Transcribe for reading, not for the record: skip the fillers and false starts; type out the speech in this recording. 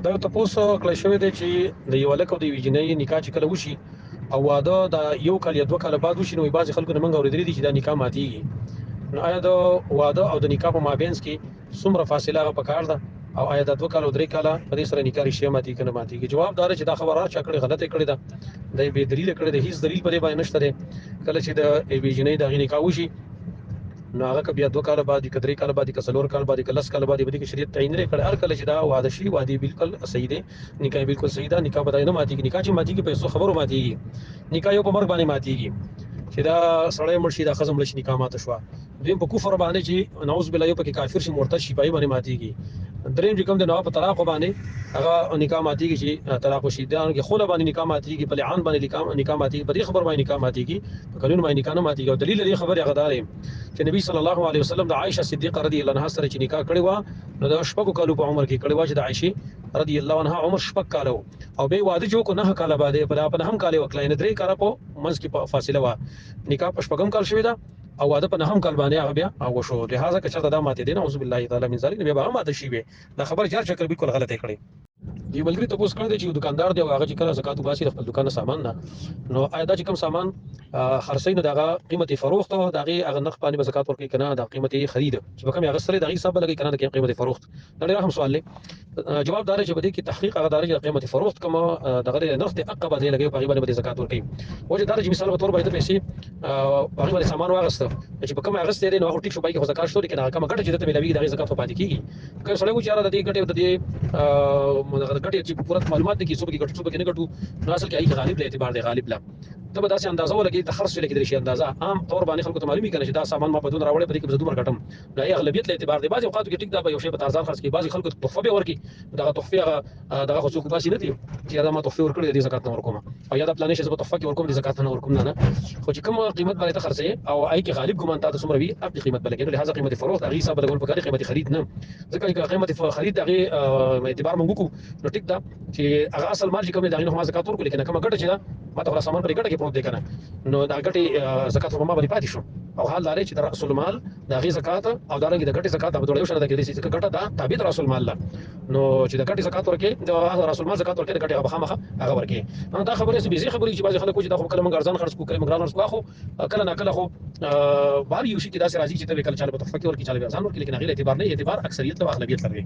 دا تاسو کله شوې ده چې د یو لکه د ویجنې نکاح چې کله وشي او واده د یو کال یا دوه کال بعد وشي نو بعض خلکو نه منګ اورېدلې دي چې دا نکاح ماتيږي. نو آیا د واده او د نکاح په مابینس کې څومره فاصله غو پکار ده او آیا د دوه کال او درې کال په دې سره نکاح رښتیا ماتي کنه ماتيږي؟ جواب دار چې دا خبره چا کړې غلطه کړې ده، د به دلیل کړې ده، هیڅ دلیل په دې باندې نشته ده. کله چې د ویجنې د نکاح وشي نو هغه بیا دوه کال بعد کدرې کال بعد کسلور کال بعد کلس کال بعد بده کې شریعت تعین لري کړه هر کله چې دا واده شي واده بالکل صحیح دی، نکاح بالکل صحیح ده، نکاح بدای نه ماتيږي. نکاح چې ماتيږي په څو خبرو ماتيږي، نکاح یو په مرګ باندې ماتيږي چې دا سړی مرشي دا خزم لشي نکاح ماته شو، دویم په کفر باندې چې نعوذ بالله یو پکې کافر شي مرتد شي پای باندې ماتيږي، دریم چې کوم د نو په طلاق باندې هغه نکاح ماتيږي چې طلاق شي دا کې خله باندې نکاح ماتيږي په لعان باندې نکاح ماتيږي په دې خبر باندې نکاح ماتيږي په قانون باندې نکاح نه ماتيږي. او دلیل دې خبره غدار چې نبی صلی الله علیه وسلم د عائشه صدیقه رضی الله عنها سره چې نکاح کړی و نو د شپږ کالو په عمر کې کړی و چې د عائشه رضی الله عنها عمر شپږ کالو او به واده جو کو نه کال بعد په هم کال وکړای نه درې کال په منځ کې فاصله و، نکاح په شپږم کال شوی دا او واده په نهم کال باندې هغه بیا او شو، لہذا که چرته دا ماته دي نه اعوذ بالله تعالی من ذلک بیا هغه ماته شي وي دا خبر چار شکل بالکل غلطه کړی. دی ملګری ته پوس کړی چې دکاندار دی او هغه چې کله زکات وباسي د خپل دکان سامان نه نو آیا دا چې کوم سامان خرڅین دغه قیمتي فروخت او دغه هغه نرخ باندې زکات ورکړي کنه د قیمتي خرید چې به کوم هغه سره دغه حساب لګي کنه د قیمتي فروخت دا ډیر اهم سوال دی. جواب دار چې بده کې تحقیق هغه دار چې قیمتي فروخت کوم دغه نرخ د عقبه دی لګي په غیبه باندې زکات ورکړي. وجه دار چې مثال په تور باندې پیسې هغه باندې سامان واغسته چې په کوم هغه ستې نو هغه ټیک شو باندې خو زکات شو لیکن هغه کوم ګټه چې ته ملوي دغه زکات په پاتې کیږي که سره و چې را د دې ګټه د دې ګټه چې پوره معلومات دي کې څوک کې ګټو څوک کې نه ګټو نو اصل کې ای غالب له اعتبار دی غالب لا ته به داسې اندازه ولګي د خرڅ لګي د شي اندازه عام طور باندې خلکو ته معلومي کنه چې دا سامان ما په دون راوړې په دې کې زدو مرګټم دا ای اغلبیت له اعتبار دی. بعض اوقات کې ټیک دا به یو شی په تارزان خرڅ کې بعض خلکو ته تحفه به ورکي دا تحفه دغه خو څوک باسي نه دي چې دا ما تحفه ورکړي د زکات نه ورکوم او یا دا پلانې چې په تحفه کې ورکوم د زکات نه ورکوم نه خو چې کوم قیمت باندې خرڅې او ای کې غالب ګمان تاسو څومره وي اپ قیمت بلګي لہذا قیمت فروخت هغه حساب لګول پکاري قیمت خرید نه ځکه چې قیمت خرید هغه اعتبار مونږ کو نو ټیک دا چې هغه اصل مال چې کوم دا نه زکات ورکړي کنه کوم ګټه چې دا ما ته سامان پر ګټه کې پروت دی کنه نو دا ګټه زکات په ما باندې پاتې شو او حال لري چې د رأس المال دا غي زکات او دا رنګ د ګټه زکات په ډول شنه د کې دي چې ګټه دا تابع رأس المال لا نو چې د ګټه زکات ورکې د رأس المال زکات ورکې د ګټه بخامخه هغه ورکې دا خبره چې بيزي خبرې چې بعض خلک چې دا خو کله موږ ارزان خرڅ کو کله موږ ارزان خرڅ کو کله نه کله خو بار یو شي چې دا سره راځي چې ته کله چاله په تحفه کې ورکې چاله ارزان ورکې لیکن هغه اعتبار نه اعتبار اکثریت او اغلبیت لري.